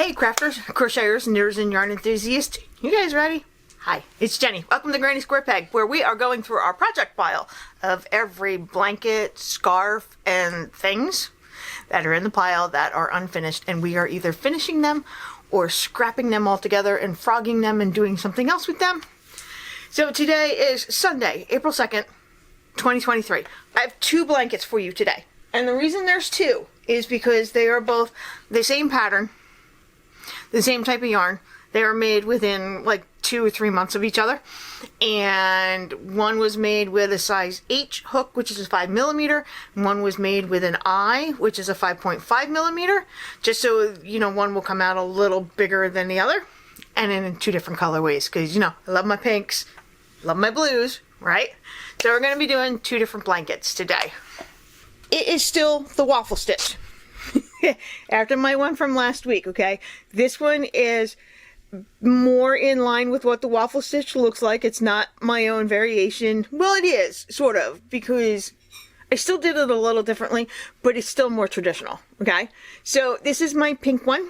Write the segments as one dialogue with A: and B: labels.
A: Hey crafters, crocheters, knitters, and yarn enthusiasts. You guys ready? Hi, it's Jenny. Welcome to Granny Square Peg, where we are going through our project pile of every blanket, scarf, and things that are in the pile that are unfinished, and we are either finishing them or scrapping them all together and frogging them and doing something else with them. So today is Sunday, April 2nd, 2023. I have two blankets for you today. And the reason there's two is because they are both the same pattern, the same type of yarn. They are made within like 2 or 3 months of each other. And one was made with a size H hook, which is a 5mm. And one was made with an I, which is a 5.5mm. Just so, you know, one will come out a little bigger than the other. And in two different colorways. Because, you know, I love my pinks, love my blues, right? So we're going to be doing two different blankets today. It is still the Waffle Stitch. After my one from last week, okay? This one is more in line with what the Waffle Stitch looks like. It's not my own variation. Well, it is, sort of, because I still did it a little differently, but it's still more traditional, okay? So this is my pink one.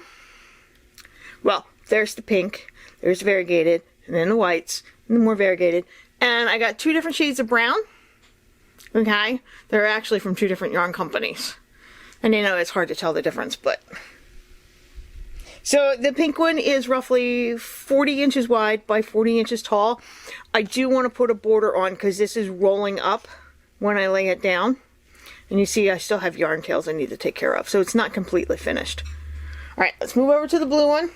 A: Well, there's the pink, there's the variegated, and then the whites, and the more variegated. And I got two different shades of brown, okay? They're actually from two different yarn companies. And I know it's hard to tell the difference, but... So the pink one is roughly 40 inches wide by 40 inches tall. I do want to put a border on because this is rolling up when I lay it down. And you see I still have yarn tails I need to take care of, so it's not completely finished. Alright, let's move over to the blue one.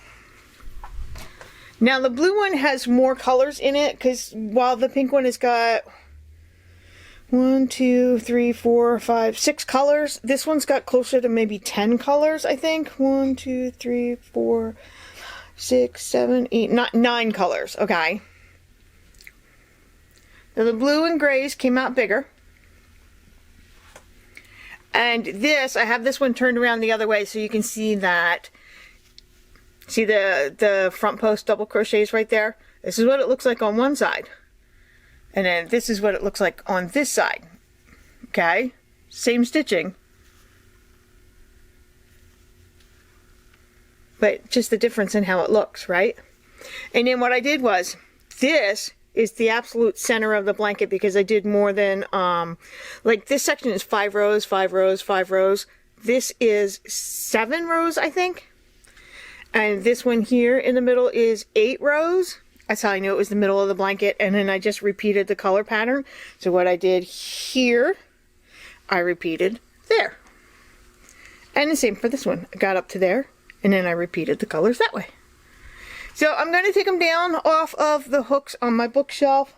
A: Now the blue one has more colors in it because while the pink one has got 1, 2, 3, 4, 5, 6 colors. This one's got closer to maybe 10 colors, I think. 1, 2, 3, 4, 6, 7, 8, 9 colors. Okay. Now the blue and grays came out bigger. And this, I have this one turned around the other way so you can see that. See the front post double crochets right there? This is what it looks like on one side. And then this is what it looks like on this side. Okay? Same stitching. But just the difference in how it looks, right? And then what I did was, this is the absolute center of the blanket because I did more than, like this section is 5 rows, 5 rows, 5 rows. This is 7 rows, I think. And this one here in the middle is 8 rows. That's how I knew it was the middle of the blanket, and then I just repeated the color pattern. So what I did here, I repeated there. And the same for this one. I got up to there, and then I repeated the colors that way. So I'm going to take them down off of the hooks on my bookshelf,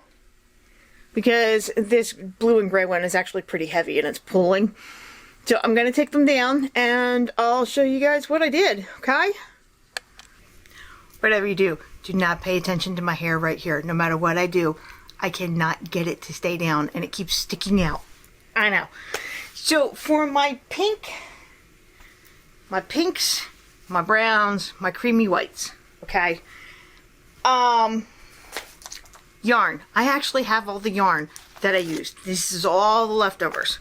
A: because this blue and gray one is actually pretty heavy, and it's pulling. So I'm going to take them down, and I'll show you guys what I did, okay? Whatever you do not pay attention to my hair right here. No matter what I do, I cannot get it to stay down and it keeps sticking out. I know. So for my pinks, my browns, my creamy whites, okay? Yarn. I actually have all the yarn that I used. This is all the leftovers.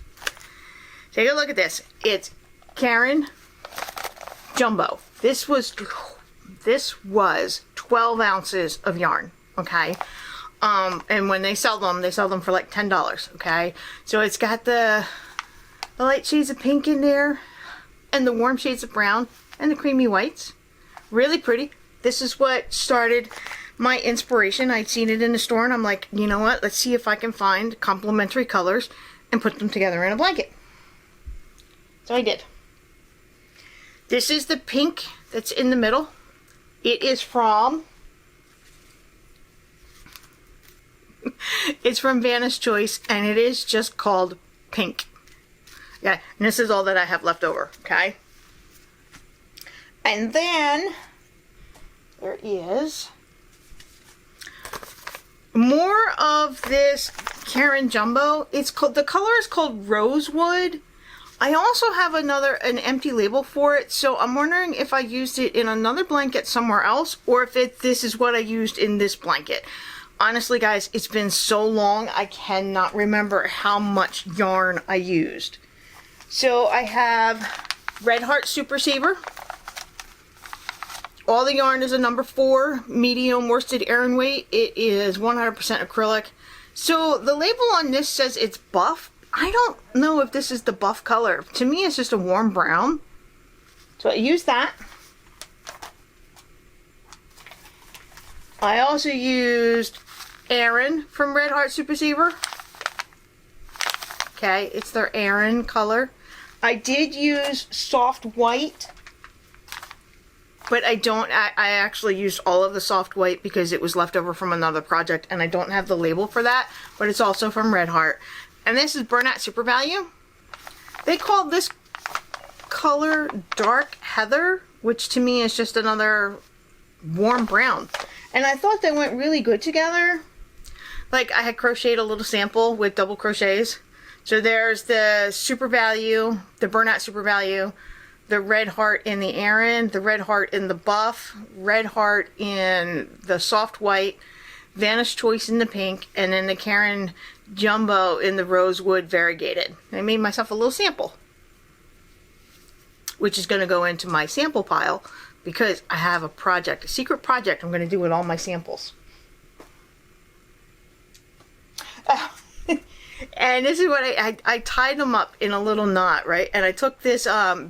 A: Take a look at this. It's Caron Jumbo. This was 12 ounces of yarn, okay? And when they sell them for like $10, okay? So it's got the light shades of pink in there, and the warm shades of brown, and the creamy whites. Really pretty. This is what started my inspiration. I'd seen it in the store, and I'm like, you know what? Let's see if I can find complementary colors and put them together in a blanket. So I did. This is the pink that's in the middle. It is from, it's from Vanna's Choice, and it is just called Pink. Yeah, and this is all that I have left over, okay? And then, there is more of this Caron Jumbo. It's called, the color is called Rosewood. I also have an empty label for it, so I'm wondering if I used it in another blanket somewhere else, or if this is what I used in this blanket. Honestly, guys, it's been so long, I cannot remember how much yarn I used. So I have Red Heart Super Saver, All the yarn is a number 4 medium worsted Aran weight. It is 100% acrylic. So the label on this says it's buff. I don't know if this is the buff color. To me, it's just a warm brown. So I used that. I also used Aran from Red Heart Super Saver. Okay, it's their Aran color. I did use soft white, but I actually used all of the soft white because it was left over from another project, and I don't have the label for that, but it's also from Red Heart. And this is Bernat Super Value. They call this color Dark Heather, which to me is just another warm brown. And I thought they went really good together. Like, I had crocheted a little sample with double crochets. So there's the Super Value, the Bernat Super Value, the Red Heart in the Aran, the Red Heart in the buff, Red Heart in the soft white, Vanna's Choice in the pink, and then the Caron Jumbo in the Rosewood variegated. I made myself a little sample, which is going to go into my sample pile because I have a project, a secret project I'm going to do with all my samples. And this is what I tied them up in a little knot, right? And I took this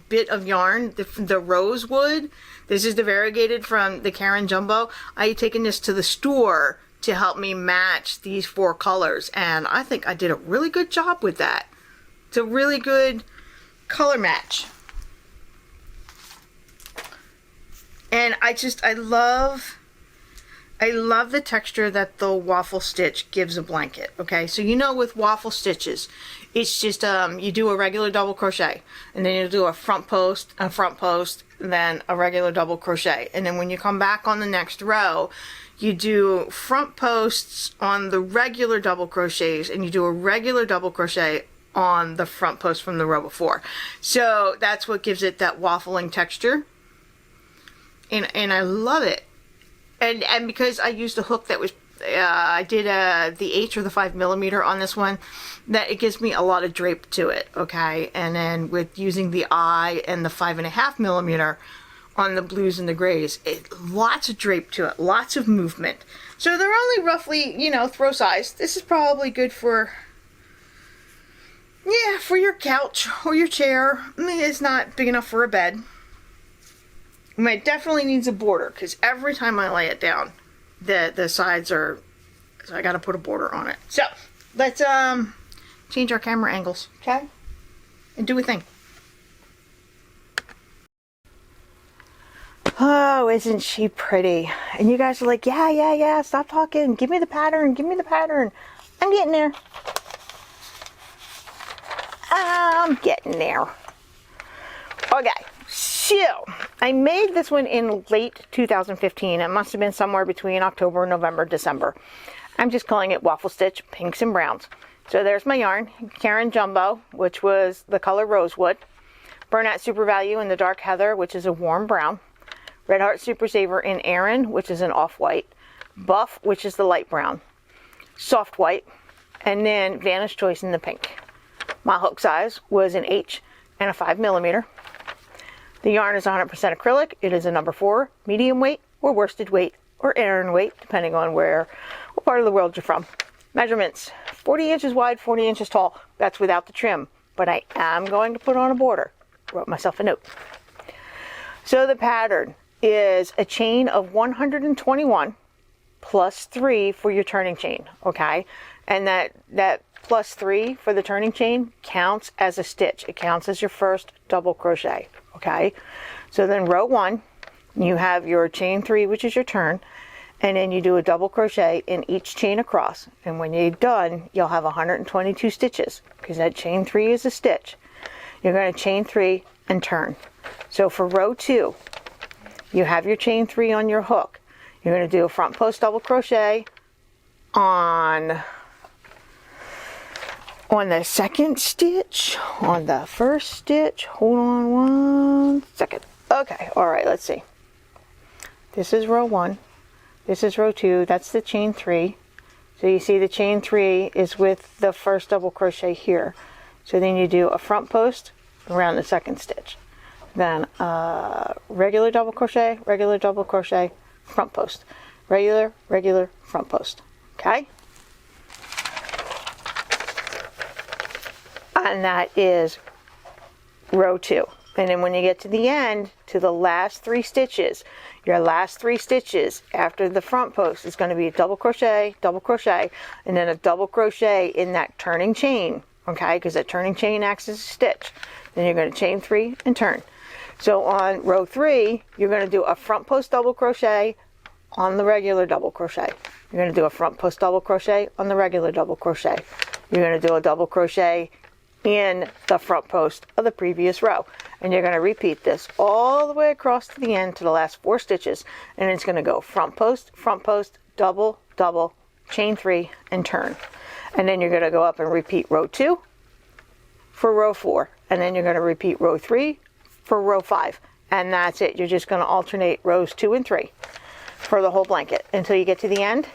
A: bit of yarn, the Rosewood. This is the variegated from the Caron Jumbo. I had taken this to the store to help me match these 4 colors. And I think I did a really good job with that. It's a really good color match. And I love the texture that the Waffle Stitch gives a blanket. Okay, so you know with Waffle Stitches, it's just you do a regular double crochet, and then you do a front post, then a regular double crochet, and then when you come back on the next row, you do front posts on the regular double crochets, and you do a regular double crochet on the front post from the row before. So that's what gives it that waffling texture. And I love it. And because I used a hook that was, I did the H or the 5mm on this one, that it gives me a lot of drape to it, okay? And then with using the I and the 5.5mm on the blues and the grays, lots of drape to it, lots of movement. So they're only roughly, you know, throw size. This is probably good for, yeah, for your couch or your chair. I mean, it's not big enough for a bed. I mean, it definitely needs a border because every time I lay it down, the sides are, so I got to put a border on it. So let's change our camera angles, okay? And do a thing. Oh, isn't she pretty? And you guys are like, yeah, stop talking. Give me the pattern, give me the pattern. I'm getting there. I'm getting there. Okay. So, I made this one in late 2015. It must have been somewhere between October, November, December. I'm just calling it Waffle Stitch Pinks and Browns. So there's my yarn, Caron Jumbo, which was the color Rosewood, Bernat Super Value in the Dark Heather, which is a warm brown, Red Heart Super Saver in Aran, which is an off-white, Buff, which is the light brown, soft white, and then Vanna's Choice in the pink. My hook size was an H and a 5mm. The yarn is 100% acrylic. It is a number 4 medium weight or worsted weight or Aran weight, depending on what part of the world you're from. Measurements, 40 inches wide, 40 inches tall. That's without the trim, but I am going to put on a border. Wrote myself a note. So the pattern is a chain of 121 plus 3 for your turning chain, okay? And that plus 3 for the turning chain counts as a stitch. It counts as your first double crochet. Okay, so then row 1, you have your chain 3, which is your turn, and then you do a double crochet in each chain across, and when you're done, you'll have 122 stitches, because that chain 3 is a stitch. You're going to chain 3 and turn. So for row 2, you have your chain 3 on your hook. You're going to do a front post double crochet on the second stitch, on the first stitch. Hold on 1 second. Okay, all right, let's see. This is row 1. This is row 2. That's the chain 3. So you see the chain 3 is with the first double crochet here. So then you do a front post around the second stitch. then regular double crochet, front post, regular, front post. Okay? And that is row 2. And then when you get to the end, to the last 3 stitches, your last 3 stitches after the front post is going to be a double crochet, and then a double crochet in that turning chain, okay, because that turning chain acts as a stitch. Then you're going to chain 3 and turn. So on row 3, you're going to do a front post double crochet on the regular double crochet. You're going to do a front post double crochet on the regular double crochet. You're going to do a double crochet in the front post of the previous row, and you're going to repeat this all the way across to the end to the last 4 stitches, and it's going to go front post, double, chain 3 and turn. And then you're going to go up and repeat row 2 for row 4, and then you're going to repeat row 3 for row 5, and that's it. You're just going to alternate rows 2 and 3 for the whole blanket until you get to the end.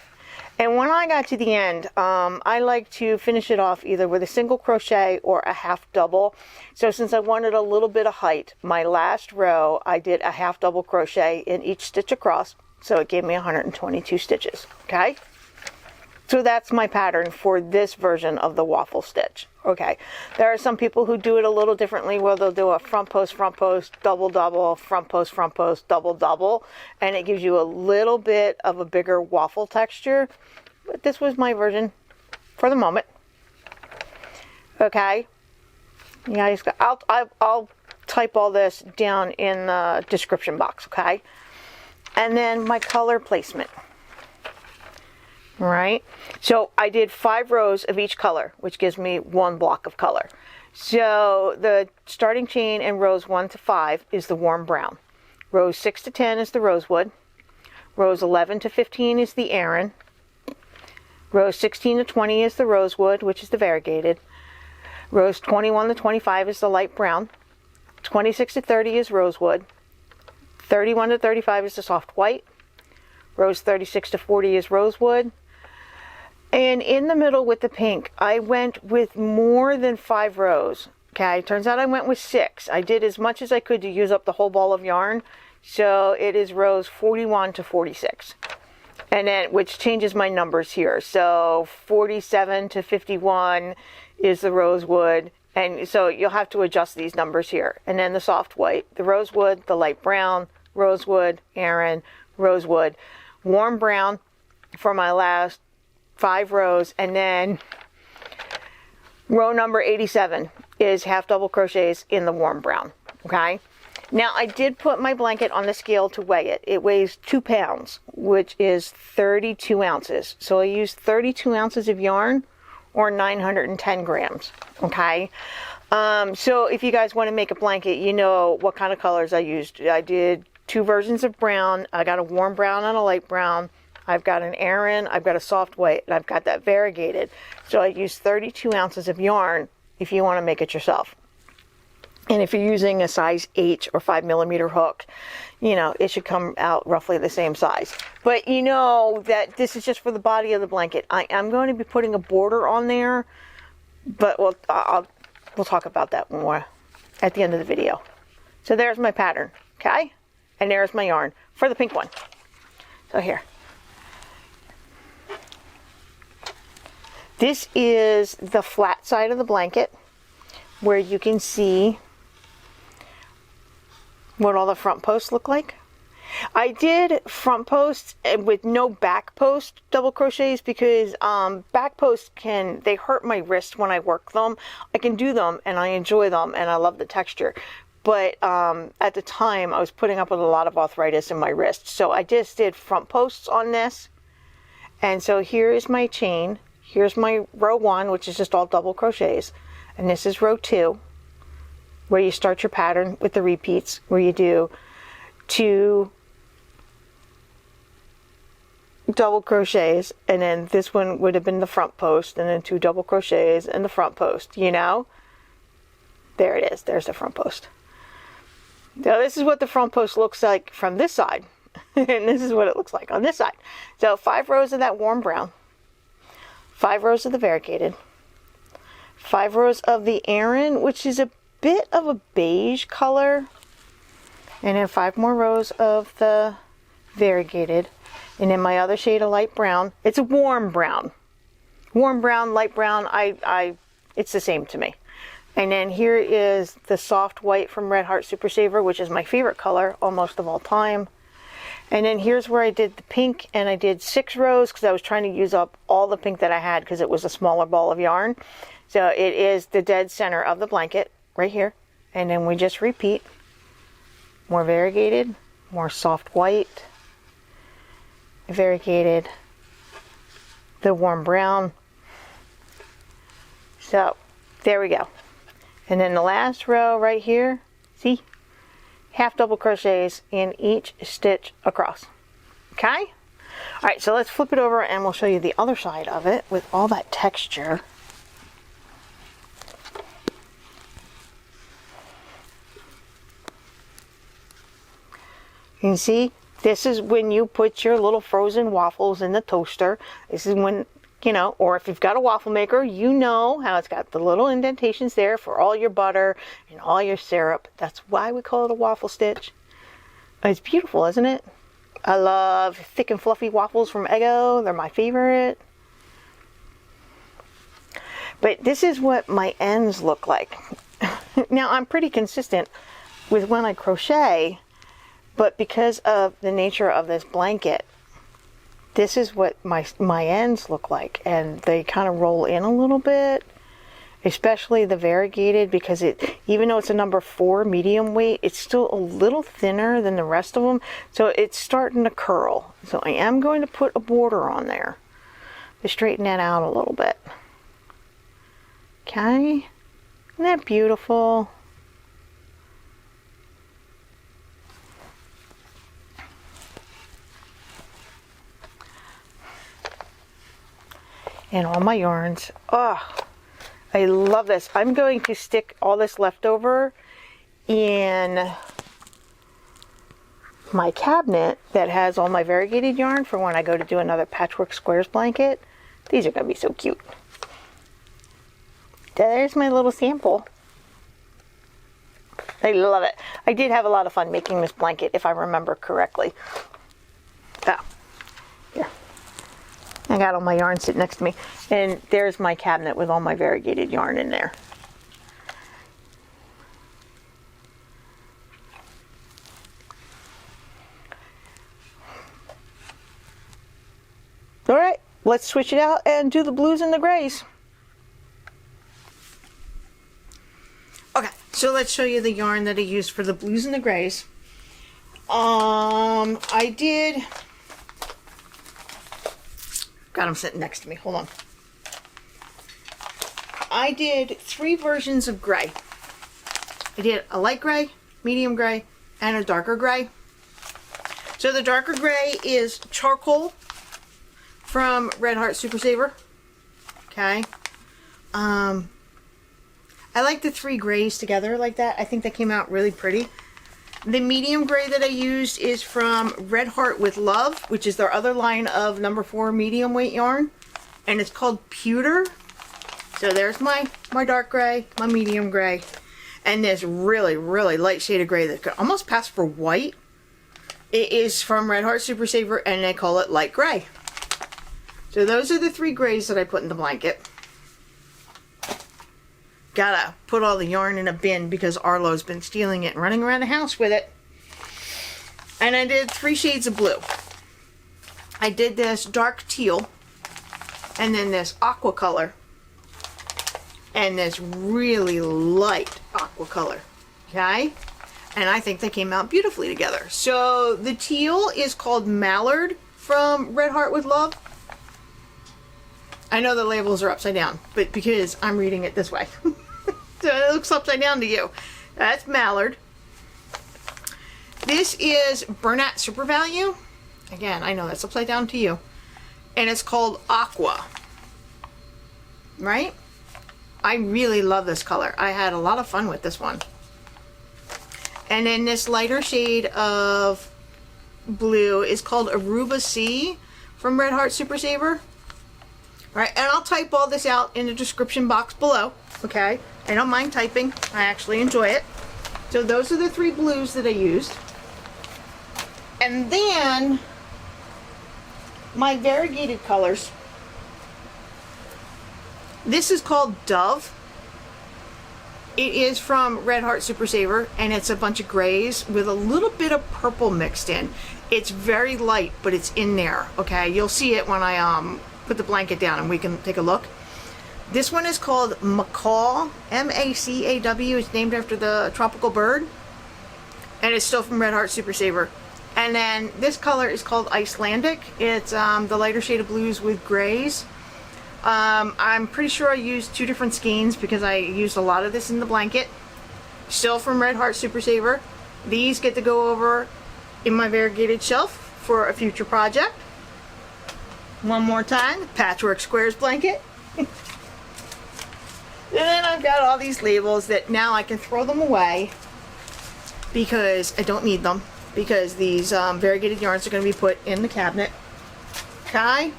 A: And when I got to the end, I like to finish it off either with a single crochet or a half double. So since I wanted a little bit of height, my last row I did a half double crochet in each stitch across, so it gave me 122 stitches. Okay, so that's my pattern for this version of the waffle stitch. Okay, there are some people who do it a little differently, where they'll do a front post, double, front post, double, and it gives you a little bit of a bigger waffle texture. But this was my version for the moment. Okay, you guys, I'll type all this down in the description box. Okay, and then my color placement. Right, so I did 5 rows of each color, which gives me 1 block of color. So the starting chain in rows 1 to 5 is the warm brown. Rows 6 to 10 is the rosewood. Rows 11 to 15 is the Aran. Rows 16 to 20 is the rosewood, which is the variegated. Rows 21 to 25 is the light brown. 26 to 30 is rosewood. 31 to 35 is the soft white. Rows 36 to 40 is rosewood. And in the middle with the pink, I went with more than 5 rows. Okay, turns out I went with 6. I did as much as I could to use up the whole ball of yarn. So it is rows 41 to 46. And then, which changes my numbers here. So 47 to 51 is the rosewood. And so you'll have to adjust these numbers here. And then the soft white, the rosewood, the light brown, rosewood, Aran, rosewood, warm brown for my last 5 rows, and then row number 87 is half double crochets in the warm brown. Okay, now I did put my blanket on the scale to weigh it. It weighs 2 pounds, which is 32 ounces. So I used 32 ounces of yarn, or 910 grams. Okay, so if you guys want to make a blanket, you know what kind of colors I used. I did 2 versions of brown. I got a warm brown and a light brown. I've got an Aran, I've got a soft white, and I've got that variegated. So I used 32 ounces of yarn if you want to make it yourself. And if you're using a size H or 5mm hook, you know, it should come out roughly the same size. But you know that this is just for the body of the blanket. I am going to be putting a border on there, but we'll talk about that more at the end of the video. So there's my pattern, okay? And there's my yarn for the pink one. So here. This is the flat side of the blanket, where you can see what all the front posts look like. I did front posts with no back post double crochets because back posts they hurt my wrist when I work them. I can do them and I enjoy them and I love the texture. But at the time I was putting up with a lot of arthritis in my wrist. So I just did front posts on this. And so here is my chain. Here's my row 1, which is just all double crochets. And this is row 2, where you start your pattern with the repeats, where you do 2 double crochets, and then this one would have been the front post, and then 2 double crochets and the front post, you know? There it is. There's the front post. Now this is what the front post looks like from this side. And this is what it looks like on this side. So 5 rows of that warm brown. 5 rows of the variegated, 5 rows of the Aran, which is a bit of a beige color. And then 5 more rows of the variegated. And then my other shade of light brown. It's a warm brown. Warm brown, light brown, it's the same to me. And then here is the soft white from Red Heart Super Saver, which is my favorite color almost of all time. And then here's where I did the pink, and I did 6 rows because I was trying to use up all the pink that I had because it was a smaller ball of yarn. So it is the dead center of the blanket right here. And then we just repeat. More variegated, more soft white, variegated, the warm brown. So there we go. And then the last row right here, see, half double crochets in each stitch across. Okay? All right, so let's flip it over and we'll show you the other side of it with all that texture. You can see, this is when you put your little frozen waffles in the toaster. This is when, you know, or if you've got a waffle maker, you know how it's got the little indentations there for all your butter and all your syrup. That's why we call it a waffle stitch. It's beautiful, isn't it? I love thick and fluffy waffles from Eggo. They're my favorite. But this is what my ends look like. Now, I'm pretty consistent with when I crochet, but because of the nature of this blanket, this is what my ends look like, and they kind of roll in a little bit, especially the variegated, because even though it's a number 4 medium weight, it's still a little thinner than the rest of them, so it's starting to curl. So I am going to put a border on there to straighten that out a little bit. Okay, isn't that beautiful? And all my yarns. Oh, I love this. I'm going to stick all this leftover in my cabinet that has all my variegated yarn for when I go to do another Patchwork Squares blanket. These are going to be so cute. There's my little sample. I love it. I did have a lot of fun making this blanket, if I remember correctly. Oh, here. I got all my yarn sitting next to me, and there's my cabinet with all my variegated yarn in there. All right, let's switch it out and do the blues and the grays. Okay, so let's show you the yarn that I used for the blues and the grays. I did... Got them sitting next to me. Hold on. I did 3 versions of gray. I did a light gray, medium gray, and a darker gray. So the darker gray is charcoal from Red Heart Super Saver. Okay. I like the 3 grays together like that. I think they came out really pretty. The medium gray that I used is from Red Heart with Love, which is their other line of number 4 medium weight yarn. And it's called Pewter. So there's my dark gray, my medium gray, and this really, really light shade of gray that could almost pass for white. It is from Red Heart Super Saver, and they call it light gray. So those are the 3 grays that I put in the blanket. Gotta put all the yarn in a bin because Arlo's been stealing it and running around the house with it. And I did 3 shades of blue. I did this dark teal, and then this aqua color, and this really light aqua color. Okay? And I think they came out beautifully together. So the teal is called Mallard from Red Heart with Love. I know the labels are upside down, but because I'm reading it this way. So it looks upside down to you. That's Mallard. This is Bernat Super Value. Again, I know that's upside down to you. And it's called Aqua. Right? I really love this color. I had a lot of fun with this one. And then this lighter shade of blue is called Aruba Sea from Red Heart Super Saver. Alright, and I'll type all this out in the description box below. Okay? I don't mind typing. I actually enjoy it. So those are the 3 blues that I used. And then my variegated colors. This is called Dove. It is from Red Heart Super Saver, and it's a bunch of grays with a little bit of purple mixed in. It's very light, but it's in there, okay? You'll see it when I put the blanket down and we can take a look. This one is called Macaw, M-A-C-A-W. It's named after the tropical bird, and it's still from Red Heart Super Saver. And then this color is called Icelandic. It's the lighter shade of blues with grays. I'm pretty sure I used 2 different skeins because I used a lot of this in the blanket. Still from Red Heart Super Saver. These get to go over in my variegated shelf for a future project. One more time, Patchwork Squares blanket. And then I've got all these labels that now I can throw them away because I don't need them, because these variegated yarns are going to be put in the cabinet. Okay?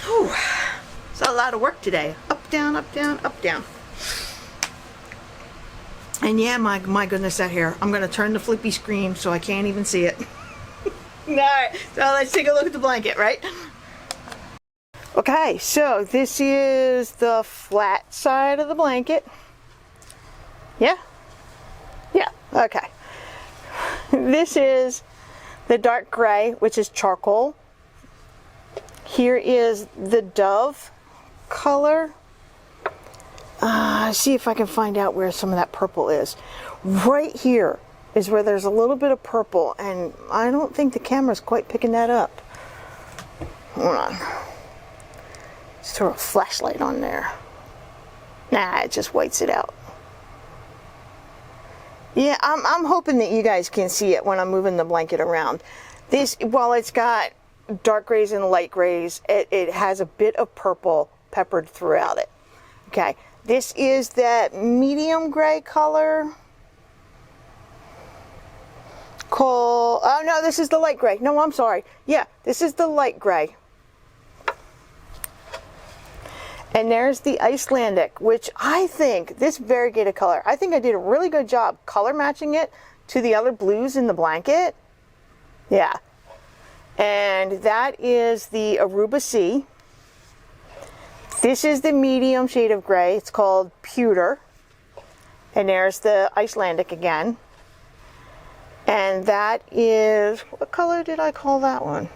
A: Whew. It's a lot of work today. Up, down, up, down, up, down. And yeah, my goodness, that hair. I'm going to turn the flippy screen so I can't even see it. Alright, so let's take a look at the blanket, right? Okay, so this is the flat side of the blanket. Yeah? Yeah, okay. This is the dark gray, which is charcoal. Here is the Dove color. See if I can find out where some of that purple is. Right here is where there's a little bit of purple, and I don't think the camera's quite picking that up. Hold on. Let's throw a flashlight on there. Nah, it just whites it out. Yeah, I'm hoping that you guys can see it when I'm moving the blanket around. This, while it's got dark grays and light grays, it has a bit of purple peppered throughout it. Okay, this is that medium gray color called, oh no, this is the light gray. No, I'm sorry. Yeah, this is the light gray. And there's the Icelandic, which I think, this variegated color, I think I did a really good job color matching it to the other blues in the blanket. Yeah. And that is the Aruba Sea. This is the medium shade of gray. It's called Pewter. And there's the Icelandic again. And that is, what color did I call that one?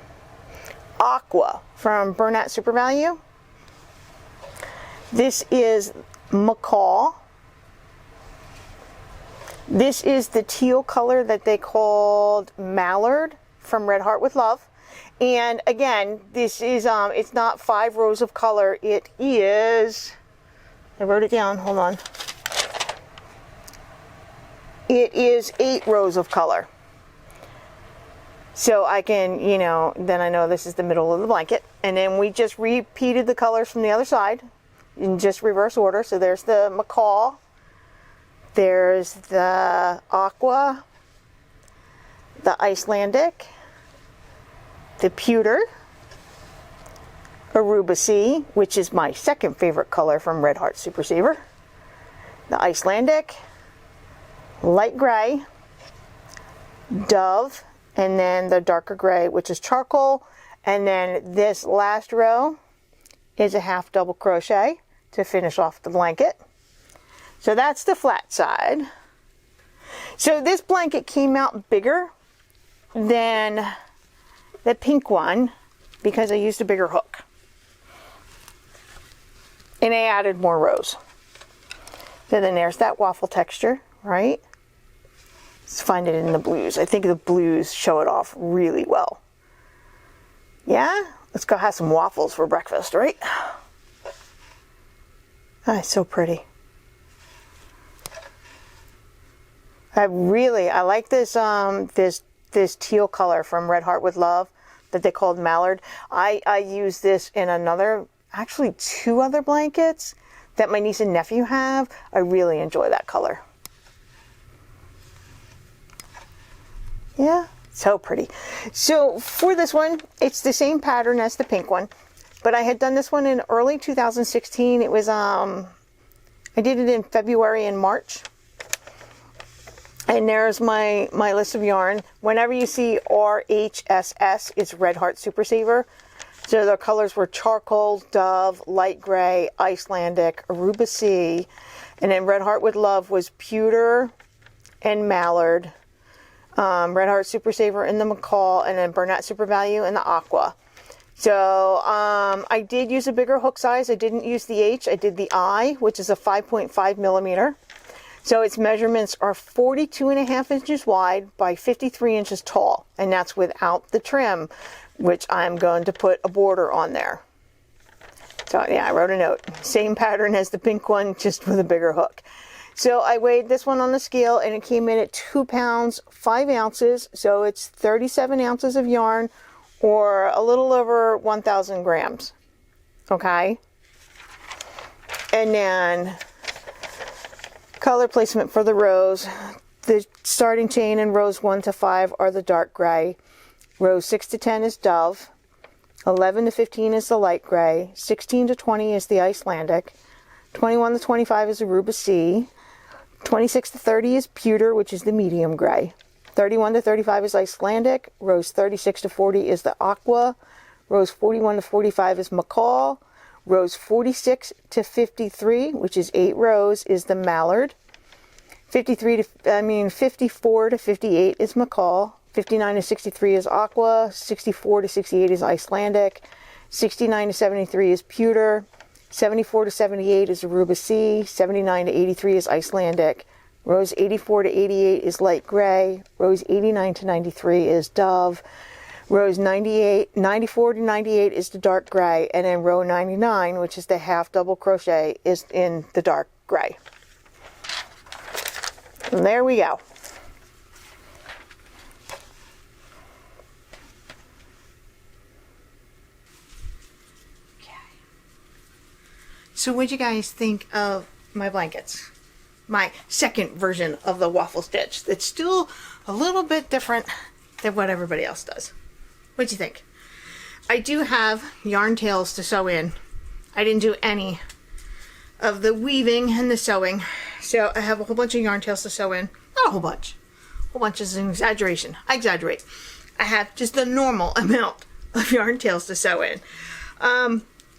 A: Aqua from Bernat Super Value. This is Macaw. This is the teal color that they called Mallard from Red Heart with Love. And again, this is, it's not 5 rows of color. It is, I wrote it down, hold on. It is 8 rows of color. So I can, you know, then I know this is the middle of the blanket. And then we just repeated the colors from the other side in just reverse order. So there's the Macaw, there's the Aqua, the Icelandic, the Pewter, Aruba Sea, which is my second favorite color from Red Heart Super Saver, the Icelandic, light gray, Dove, and then the darker gray, which is charcoal. And then this last row is a half double crochet to finish off the blanket. So that's the flat side. So this blanket came out bigger than the pink one because I used a bigger hook. And I added more rows. So then there's that waffle texture, right? Let's find it in the blues. I think the blues show it off really well. Yeah? Let's go have some waffles for breakfast, right? Ah, it's so pretty. I like this this teal color from Red Heart with Love that they called Mallard. I use this in actually 2 other blankets that my niece and nephew have. I really enjoy that color. Yeah, so pretty. So for this one, it's the same pattern as the pink one, but I had done this one in early 2016. It was, I did it in February and March. And there's my list of yarn. Whenever you see RHSS, it's Red Heart Super Saver. So the colors were charcoal, dove, light gray, Icelandic, Aruba Sea, and then Red Heart with Love was pewter and mallard. Red Heart Super Saver in the macaw, and then Bernat Super Value in the aqua. So I did use a bigger hook size. I didn't use the H. I did the I, which is a 5.5 millimeter. So its measurements are 42.5 inches wide by 53 inches tall, and that's without the trim, which I'm going to put a border on there. So yeah, I wrote a note. Same pattern as the pink one, just with a bigger hook. So I weighed this one on the scale, and it came in at 2 pounds, 5 ounces. So it's 37 ounces of yarn, or a little over 1,000 grams. Okay. And then color placement for the rows. The starting chain in rows 1 to 5 are the dark gray. Rows 6 to 10 is dove. 11 to 15 is the light gray. 16 to 20 is the Icelandic. 21 to 25 is Aruba Sea. 26 to 30 is pewter, which is the medium gray. 31 to 35 is Icelandic. Rows 36 to 40 is the aqua. Rows 41 to 45 is macaw. Rows 46 to 53, which is 8 rows, is the mallard. 54 to 58 is macaw. 59 to 63 is aqua. 64 to 68 is Icelandic. 69 to 73 is pewter. 74 to 78 is Aruba Sea. 79 to 83 is Icelandic. Rows 84 to 88 is light gray. Rows 89 to 93 is dove. Rows 94 to 98 is the dark gray, and then row 99, which is the half double crochet, is in the dark gray. And there we go. Okay. So what'd you guys think of my blankets? My second version of the Waffle Stitch that's still a little bit different than what everybody else does. What'd you think? I do have yarn tails to sew in. I didn't do any of the weaving and the sewing, so I have a whole bunch of yarn tails to sew in. Not a whole bunch. A whole bunch is an exaggeration. I exaggerate. I have just the normal amount of yarn tails to sew in.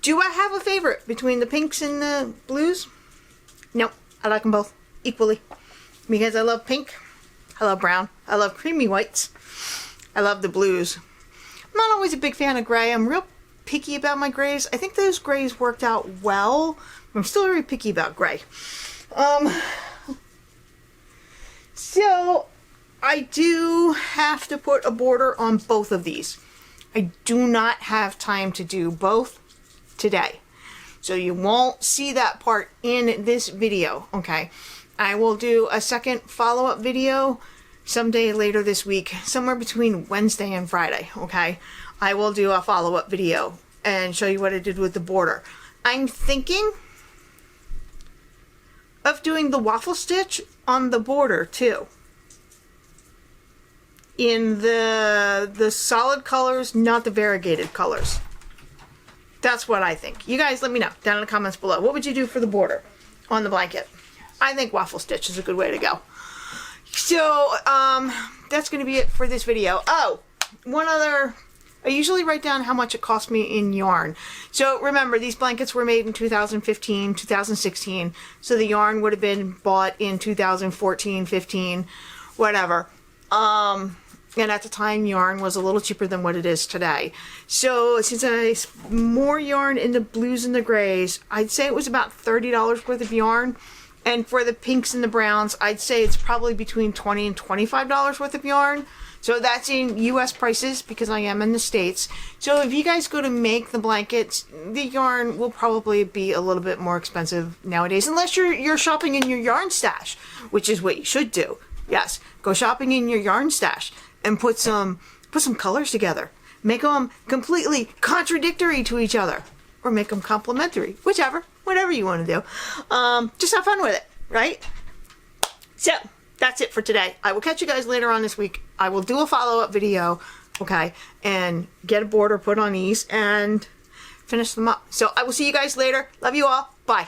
A: Do I have a favorite between the pinks and the blues? No, I like them both equally because I love pink, I love brown, I love creamy whites, I love the blues. I'm not always a big fan of gray. I'm real picky about my grays. I think those grays worked out well. I'm still very picky about gray. So I do have to put a border on both of these. I do not have time to do both today. So you won't see that part in this video, okay? I will do a second follow-up video someday later this week, somewhere between Wednesday and Friday, okay? I will do a follow-up video and show you what I did with the border. I'm thinking of doing the waffle stitch on the border too. In the solid colors, not the variegated colors. That's what I think. You guys let me know down in the comments below. What would you do for the border on the blanket? I think waffle stitch is a good way to go. So, that's going to be it for this video. Oh, one other, I usually write down how much it cost me in yarn. So remember, these blankets were made in 2015, 2016. So the yarn would have been bought in 2014, 15, whatever. And at the time, yarn was a little cheaper than what it is today. So since I more yarn in the blues and the grays, I'd say it was about $30 worth of yarn. And for the pinks and the browns, I'd say it's probably between $20 and $25 worth of yarn. So that's in US prices because I am in the States. So if you guys go to make the blankets, the yarn will probably be a little bit more expensive nowadays, unless you're shopping in your yarn stash, which is what you should do. Yes, go shopping in your yarn stash and put some colors together. Make them completely contradictory to each other, or make them complementary, whatever you want to do. Just have fun with it, right? So that's it for today. I will catch you guys later on this week. I will do a follow-up video, okay, and get a border put on these and finish them up. So I will see you guys later. Love you all. Bye.